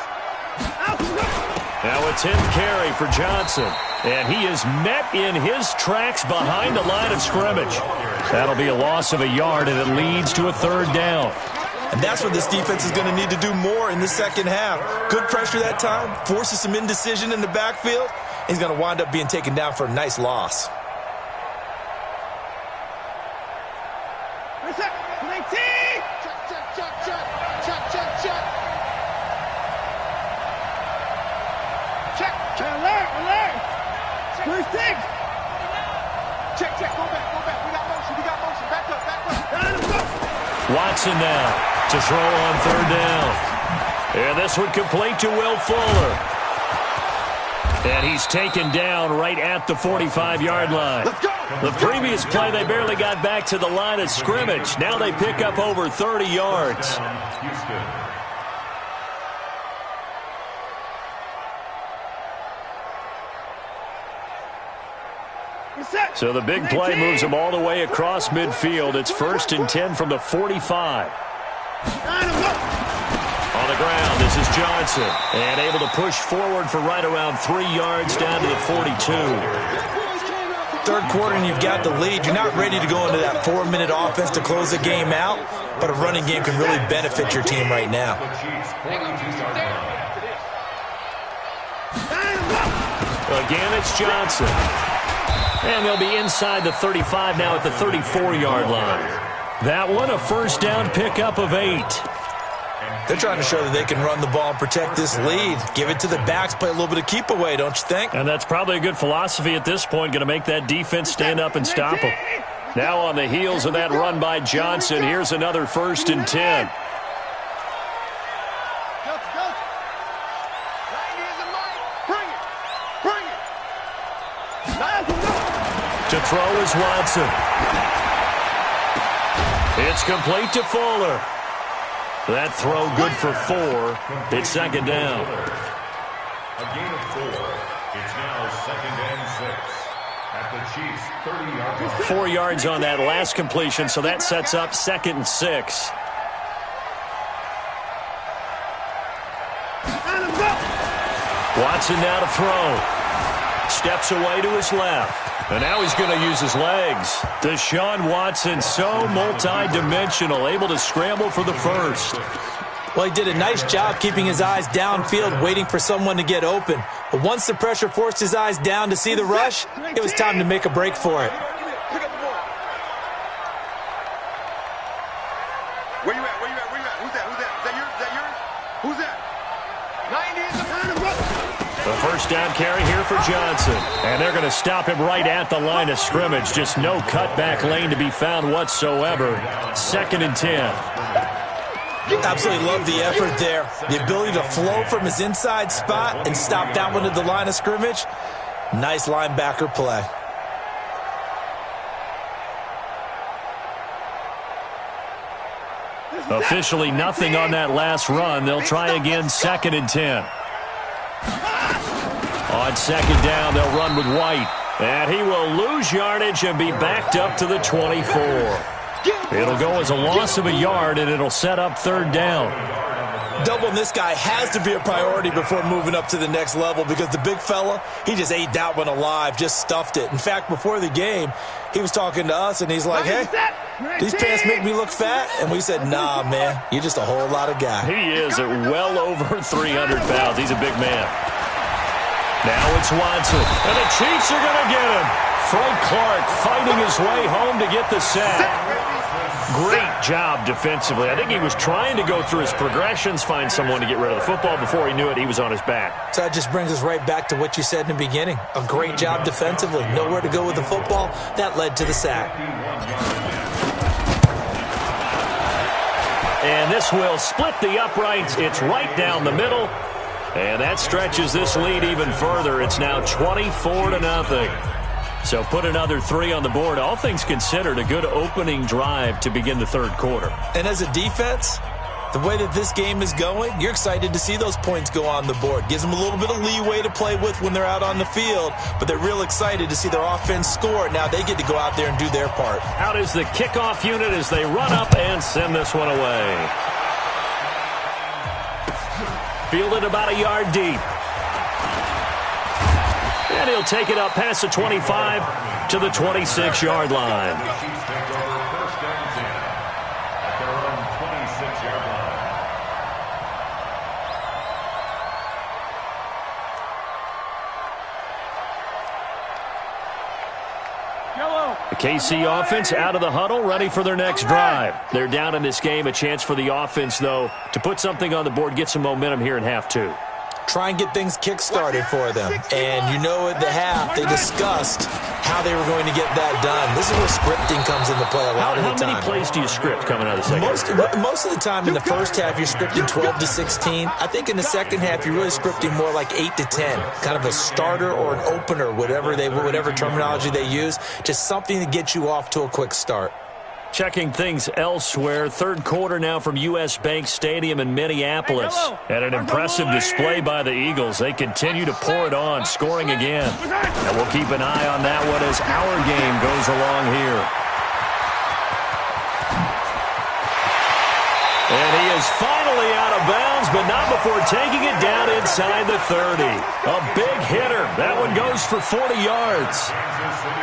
Now a 10th carry for Johnson. And he is met in his tracks behind the line of scrimmage. That'll be a loss of a yard, and it leads to a 3rd down. And that's what this defense is going to need to do more in the second half. Good pressure that time, forces some indecision in the backfield. He's going to wind up being taken down for a nice loss. Watson now to throw on 3rd down. And this one complete to Will Fuller. And he's taken down right at the 45-yard line. The previous play, they barely got back to the line of scrimmage. Now they pick up over 30 yards. So the big play moves them all the way across midfield. It's 1st and 10 from the 45. On the ground, this is Johnson. And able to push forward for right around 3 yards down to the 42. Third quarter and you've got the lead. You're not ready to go into that 4-minute offense to close the game out, but a running game can really benefit your team right now. Again, it's Johnson. And they'll be inside the 35 now at the 34-yard line. That one, a 1st down pickup of 8. They're trying to show that they can run the ball and protect this lead. Give it to the backs, play a little bit of keep away, don't you think? And that's probably a good philosophy at this point, going to make that defense stand up and stop them. Now on the heels of that run by Johnson, here's another 1st and 10. To throw is Watson. It's complete to Fuller. That throw good for 4. It's 2nd down. A gain of 4. It's now 2nd and 6 at the Chiefs' 30-yard line. 4 yards on that last completion, so that sets up 2nd and 6. Watson now to throw. Steps away to his left. And now he's going to use his legs. Deshaun Watson, so multi-dimensional, able to scramble for the 1st. Well, he did a nice job keeping his eyes downfield, waiting for someone to get open. But once the pressure forced his eyes down to see the rush, it was time to make a break for it. Where you at? Where you at? Where you at? Who's that? Who's that? Is that yours? Who's that? 90 is the The first down carry here for Johnson. And they're going to stop him right at the line of scrimmage. Just no cutback lane to be found whatsoever. 2nd and 10. Absolutely love the effort there. The ability to flow from his inside spot and stop that one at the line of scrimmage. Nice linebacker play. Officially nothing on that last run. They'll try again 2nd and 10. On 2nd down, they'll run with White. And he will lose yardage and be backed up to the 24. It'll go as a loss of a yard, and it'll set up 3rd down. Doubling this guy has to be a priority before moving up to the next level because the big fella, he just ate that one alive, just stuffed it. In fact, before the game, he was talking to us, and he's like, hey, these pants make me look fat? And we said, nah, man, you're just a whole lot of guy. He is at well over 300 pounds. He's a big man. Now it's Watson, and the Chiefs are going to get him. Frank Clark fighting his way home to get the sack. Great job defensively. I think he was trying to go through his progressions, find someone to get rid of the football. Before he knew it, he was on his back. So that just brings us right back to what you said in the beginning. A great job defensively. Nowhere to go with the football. That led to the sack. And this will split the uprights. It's right down the middle. And that stretches this lead even further. It's now 24-0. So put another 3 on the board. All things considered, a good opening drive to begin the 3rd quarter. And as a defense, the way that this game is going, you're excited to see those points go on the board. Gives them a little bit of leeway to play with when they're out on the field, but they're real excited to see their offense score. Now they get to go out there and do their part. Out is the kickoff unit as they run up and send this one away. Fielded about a yard deep. And he'll take it up past the 25 to the 26-yard line. The KC offense out of the huddle, ready for their next drive. They're down in this game. A chance for the offense, though, to put something on the board, get some momentum here in half 2. Try and get things kick-started for them. And you know at the half, they discussed how they were going to get that done. This is where scripting comes into play a lot of the time. How many plays do you script coming out of the second? Most of the time in the first half, you're scripting 12 to 16. I think in the second half, you're really scripting more like 8 to 10. Kind of a starter or an opener, whatever terminology they use. Just something to get you off to a quick start. Checking things elsewhere. 3rd quarter now from U.S. Bank Stadium in Minneapolis. And an impressive display by the Eagles. They continue to pour it on, scoring again. And we'll keep an eye on that one as our game goes along here. And he is finally out of bounds, but not before taking it down inside the 30. A big hitter. That one goes for 40 yards.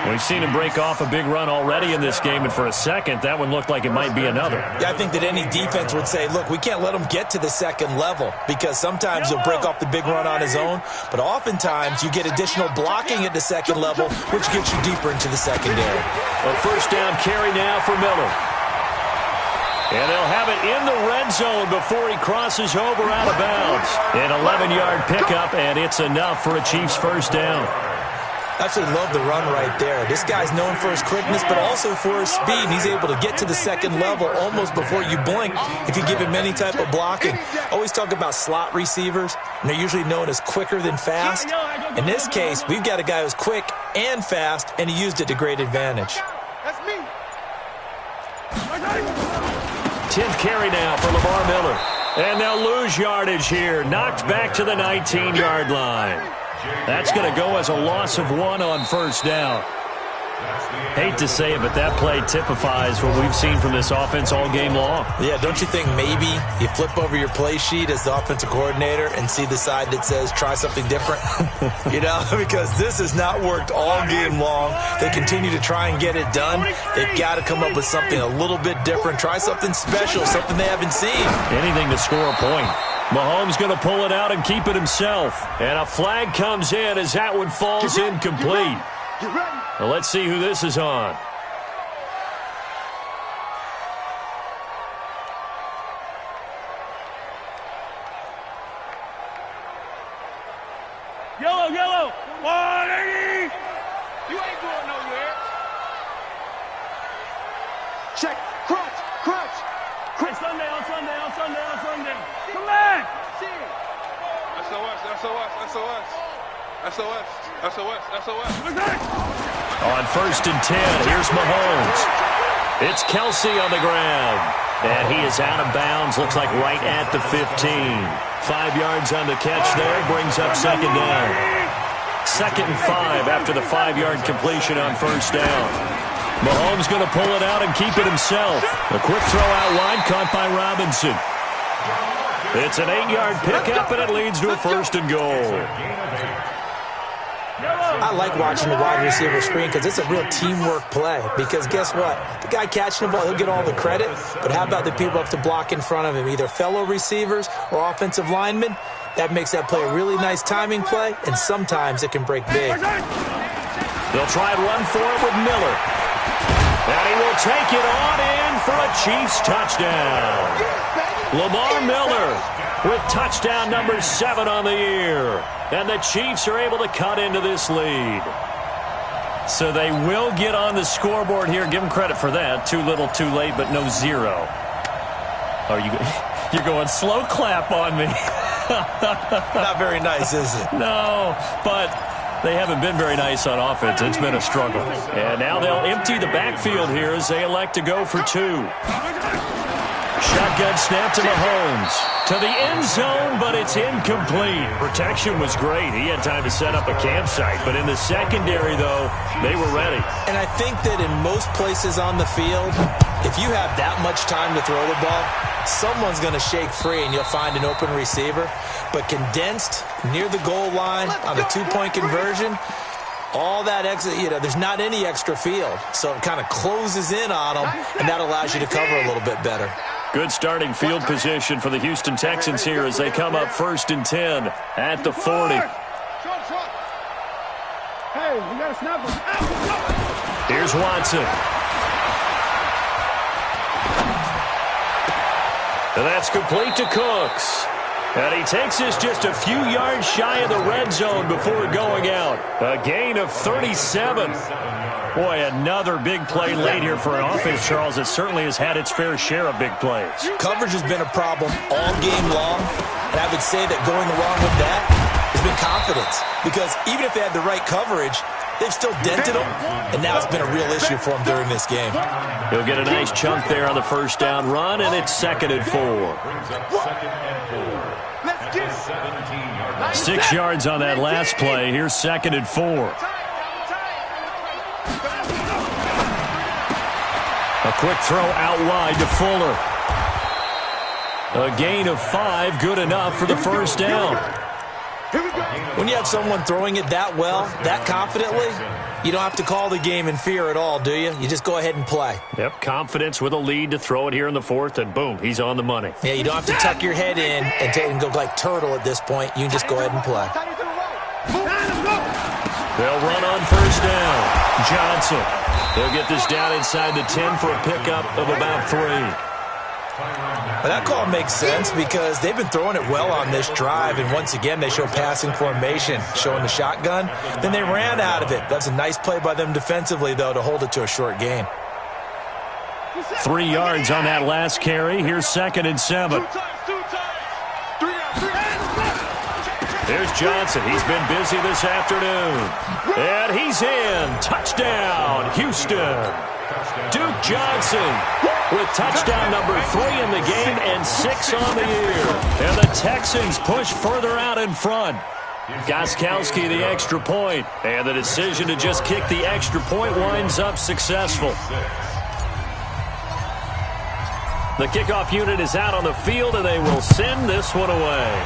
We've seen him break off a big run already in this game, and for a second, that one looked like it might be another. Yeah, I think that any defense would say, look, we can't let him get to the second level because sometimes he'll break off the big run on his own, but oftentimes you get additional blocking at the second level, which gets you deeper into the secondary. A first down carry now for Miller. And they'll have it in the red zone before he crosses over out of bounds. An 11-yard pickup, and it's enough for a Chiefs first down. I absolutely love the run right there. This guy's known for his quickness, but also for his speed. And he's able to get to the second level almost before you blink if you give him any type of blocking. Always talk about slot receivers, and they're usually known as quicker than fast. In this case, we've got a guy who's quick and fast, and he used it to great advantage. That's me. 10th carry now for Lamar Miller. And they'll lose yardage here. Knocked back to the 19-yard line. That's going to go as a loss of 1 on first down. Hate to say it, but that play typifies what we've seen from this offense all game long. Yeah, don't you think maybe you flip over your play sheet as the offensive coordinator and see the side that says try something different? You know, because this has not worked all game long. They continue to try and get it done. They've got to come up with something a little bit different. Try something special, something they haven't seen. Anything to score a point. Mahomes going to pull it out and keep it himself. And a flag comes in as that one falls incomplete. Well, let's see who this is on. Yellow, yellow. 180. You ain't going nowhere. Check. Crunch. Crunch. Hey, Sunday. Come back. SOS. On 1st and 10, here's Mahomes. It's Kelsey on the ground. And he is out of bounds, looks like right at the 15. 5 yards on the catch there, brings up 2nd down. 2nd and 5 after the 5-yard completion on 1st down. Mahomes going to pull it out and keep it himself. A quick throw out wide, caught by Robinson. It's an 8-yard pickup, and it leads to a 1st and goal. I like watching the wide receiver screen because it's a real teamwork play. Because guess what? The guy catching the ball, he'll get all the credit. But how about the people up to block in front of him, either fellow receivers or offensive linemen? That makes that play a really nice timing play, and sometimes it can break big. They'll try and run for it with Miller. And he will take it on in for a Chiefs touchdown. Lamar Miller with touchdown number 7 on the year. And the Chiefs are able to cut into this lead. So they will get on the scoreboard here. Give them credit for that. Too little, too late, but no 0. Are you're going slow clap on me. Not very nice, is it? No, but they haven't been very nice on offense. It's been a struggle. And now they'll empty the backfield here as they elect to go for 2. Shotgun snap to Mahomes. To the end zone, but it's incomplete. Protection was great. He had time to set up a campsite. But in the secondary, though, they were ready. And I think that in most places on the field, if you have that much time to throw the ball, someone's going to shake free and you'll find an open receiver. But condensed, near the goal line, on a 2-point conversion, all that extra, there's not any extra field. So it kind of closes in on them, and that allows you to cover a little bit better. Good starting field position for the Houston Texans here as they come up 1st and 10 at the 40. Hey, you got to snap him. Here's Watson. And that's complete to Cooks. And he takes this just a few yards shy of the red zone before going out. A gain of 37. Boy, another big play late here for an offense, Charles, that certainly has had its fair share of big plays. Coverage has been a problem all game long, and I would say that going along with that has been confidence. Because even if they had the right coverage, they've still dented them, and now it's been a real issue for them during this game. He'll get a nice chunk there on the 1st down run, and it's 2nd and 4. 6 yards on that last play. Here's 2nd and 4. A quick throw out wide to Fuller. A gain of 5, good enough for the 1st down. When you have someone throwing it that well, that confidently, you don't have to call the game in fear at all, do you? You just go ahead and play. Yep, confidence with a lead to throw it here in the 4th, and boom, he's on the money. Yeah, you don't have to tuck your head in and go like turtle at this point. You can just go ahead and play. They'll run on 1st down. Johnson. They'll get this down inside the 10 for a pickup of about 3. Well, that call makes sense because they've been throwing it well on this drive, and once again they show passing formation, showing the shotgun. Then they ran out of it. That's a nice play by them defensively, though, to hold it to a short gain. 3 yards on that last carry. Here's 2nd and 7. There's Johnson. He's been busy this afternoon. And he's in. Touchdown, Houston. Duke Johnson with touchdown number 3 in the game and 6 on the year. And the Texans push further out in front. Gostkowski the extra point. And the decision to just kick the extra point winds up successful. The kickoff unit is out on the field, and they will send this one away.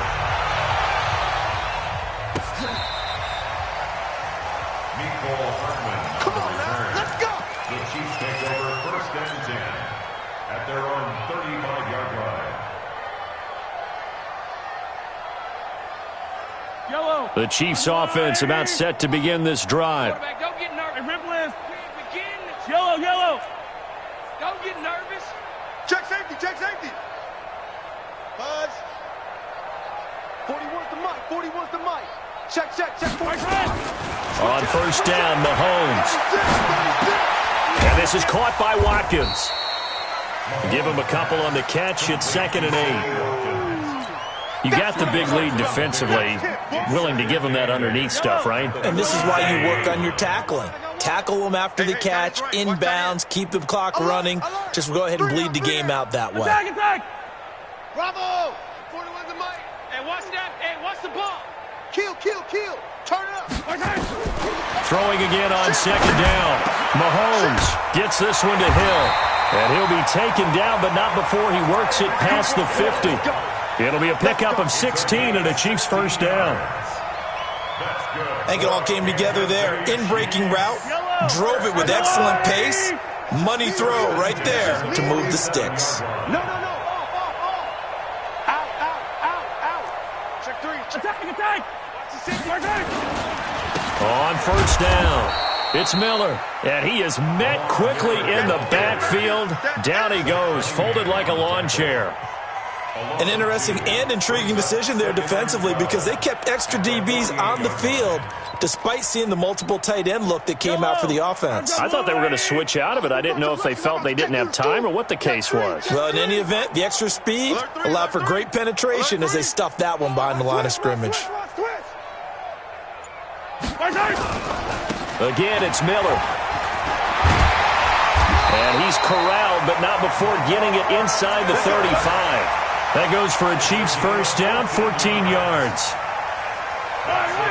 Come on now, let's go. The Chiefs take over 1st and 10 at their own 35-yard line. Yellow. The Chiefs offense about set to begin this drive. Don't get nervous. Ripple yellow, yellow. Don't get nervous. Check safety, check safety. Buzz. 40 wants the mic, 40 wants the mic. Check. On first down, Mahomes. And this is caught by Watkins. Give him a couple on the catch. It's 2nd and 8. You got the big lead defensively. Willing to give him that underneath stuff, right? And this is why you work on your tackling. Tackle them after the catch, inbounds, keep the clock running. Just go ahead and bleed the game out that way. Attack! Bravo! 41 the mic. Hey, watch that. Hey, watch the ball. Kill. Turn it up. Throwing again on 2nd down. Mahomes gets this one to Hill. And he'll be taken down, but not before he works it past the 50. It'll be a pickup of 16 and a Chiefs first down. I think it all came together there. In-breaking route, drove it with excellent pace. Money throw right there to move the sticks. No. Out. Check 3. Attack. On first down, it's Miller. And he is met quickly in the backfield. Down he goes, folded like a lawn chair. An interesting and intriguing decision there defensively because they kept extra DBs on the field despite seeing the multiple tight end look that came out for the offense. I thought they were going to switch out of it. I didn't know if they felt they didn't have time or what the case was. Well, in any event, the extra speed allowed for great penetration as they stuffed that one behind the line of scrimmage. Again, it's Miller. And he's corralled, but not before getting it inside the 35. That goes for a Chiefs first down, 14 yards.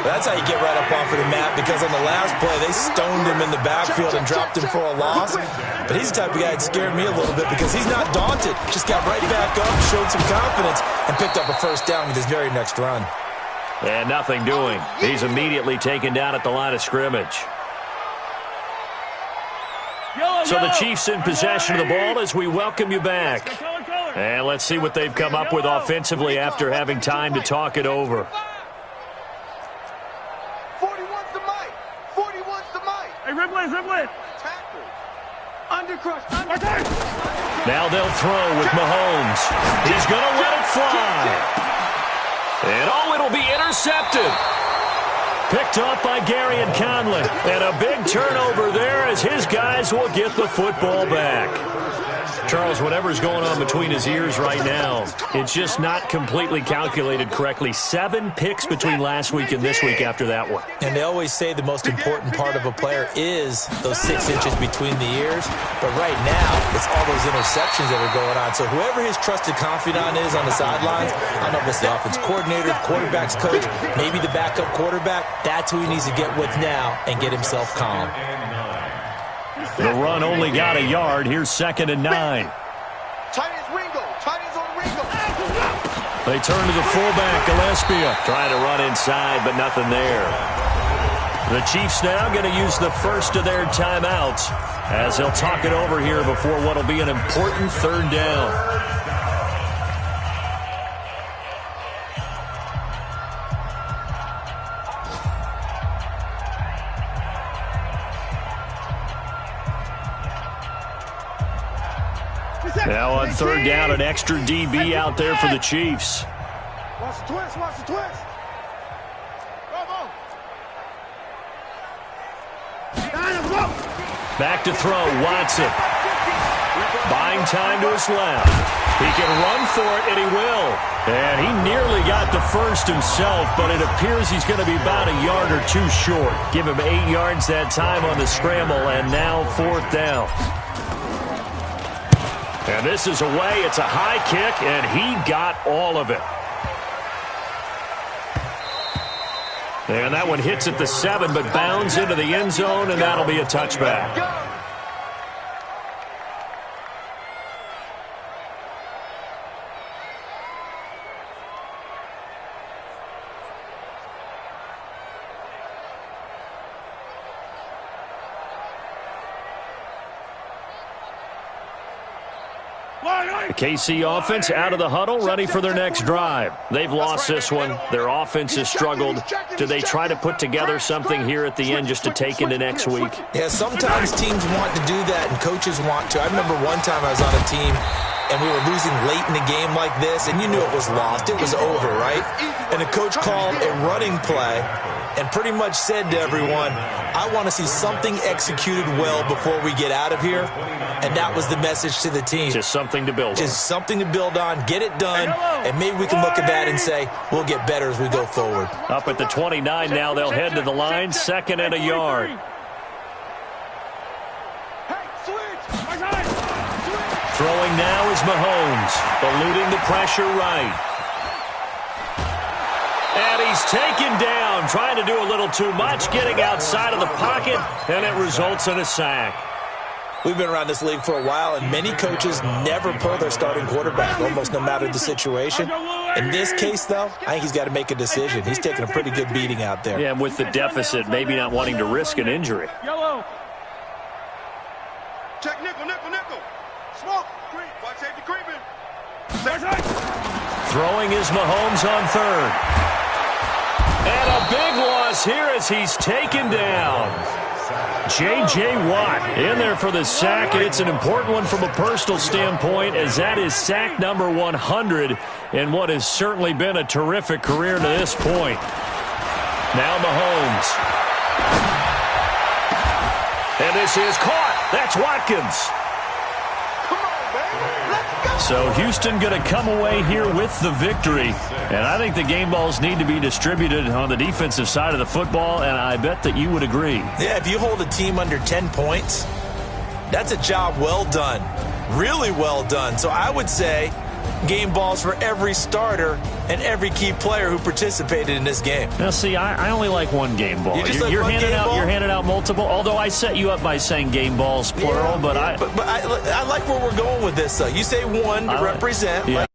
That's how you get right up off of the mat because on the last play, they stoned him in the backfield and dropped him for a loss. But he's the type of guy that scared me a little bit because he's not daunted. Just got right back up, showed some confidence, and picked up a first down with his very next run. And nothing doing. He's immediately taken down at the line of scrimmage. So the Chiefs in possession of the ball as we welcome you back. And let's see what they've come up with offensively after having time to talk it over. 41's the mic. 41's the mic. Hey, Riblet. Undercrush. Now they'll throw with Mahomes. He's going to let it fly. And it'll be intercepted. Picked off by Garyon Conley. And a big turnover there as his guys will get the football back. Charles, whatever's going on between his ears right now, it's just not completely calculated correctly. 7 picks between last week and this week after that one. And they always say the most important part of a player is those 6 inches between the ears. But right now, it's all those interceptions that are going on. So whoever his trusted confidant is on the sidelines, I don't know if it's the offense coordinator, the quarterback's coach, maybe the backup quarterback, that's who he needs to get with now and get himself calm. The run only got a yard. Here's 2nd and 9. Tight ends Ringo. Tight ends on Ringo. They turn to the fullback, Gillespie. Trying to run inside, but nothing there. The Chiefs now going to use the first of their timeouts as they'll talk it over here before what will be an important 3rd down. Now on 3rd down, an extra DB out there for the Chiefs. Watch the twist. Back to throw, Watson. Buying time to his left. He can run for it, and he will. And he nearly got the first himself, but it appears he's going to be about a yard or 2 short. Give him 8 yards that time on the scramble, and now 4th down. And this is away. It's a high kick, and he got all of it. And that one hits at the 7, but bounds into the end zone, and that'll be a touchback. The KC offense out of the huddle, ready for their next drive. They've lost this one. Their offense has struggled. Do they try to put together something here at the end just to take into next week? Yeah, sometimes teams want to do that and coaches want to. I remember one time I was on a team and we were losing late in the game like this, and you knew it was lost. It was over, right? And the coach called a running play and pretty much said to everyone, I want to see something executed well before we get out of here. And that was the message to the team. Just something to build on. Just something to build on, get it done, and maybe we can look at that and say, we'll get better as we go forward. Up at the 29 now, they'll head to the line, 2nd and a yard. Throwing now is Mahomes, eluding the pressure right. And he's taken down, trying to do a little too much, getting outside of the pocket, and it results in a sack. We've been around this league for a while, and many coaches never pull their starting quarterback, almost no matter the situation. In this case, though, I think he's got to make a decision. He's taking a pretty good beating out there. Yeah, and with the deficit, maybe not wanting to risk an injury. Yellow. Check nickel, nickel, nickel. Smoke. Creep. Watch safety creeping. Throwing is Mahomes on 3rd. And a big loss here as he's taken down. J.J. Watt in there for the sack, and it's an important one from a personal standpoint, as that is sack number 100 in what has certainly been a terrific career to this point. Now Mahomes. And this is caught. That's Watkins. So Houston going to come away here with the victory. And I think the game balls need to be distributed on the defensive side of the football, and I bet that you would agree. Yeah, if you hold a team under 10 points, that's a job well done. Really well done. So I would say game balls for every starter and every key player who participated in this game. Now, see, I only like one game ball. You're handing out multiple, although I set you up by saying game balls, plural. Yeah, but I like where we're going with this, though. You say one to represent. Yeah.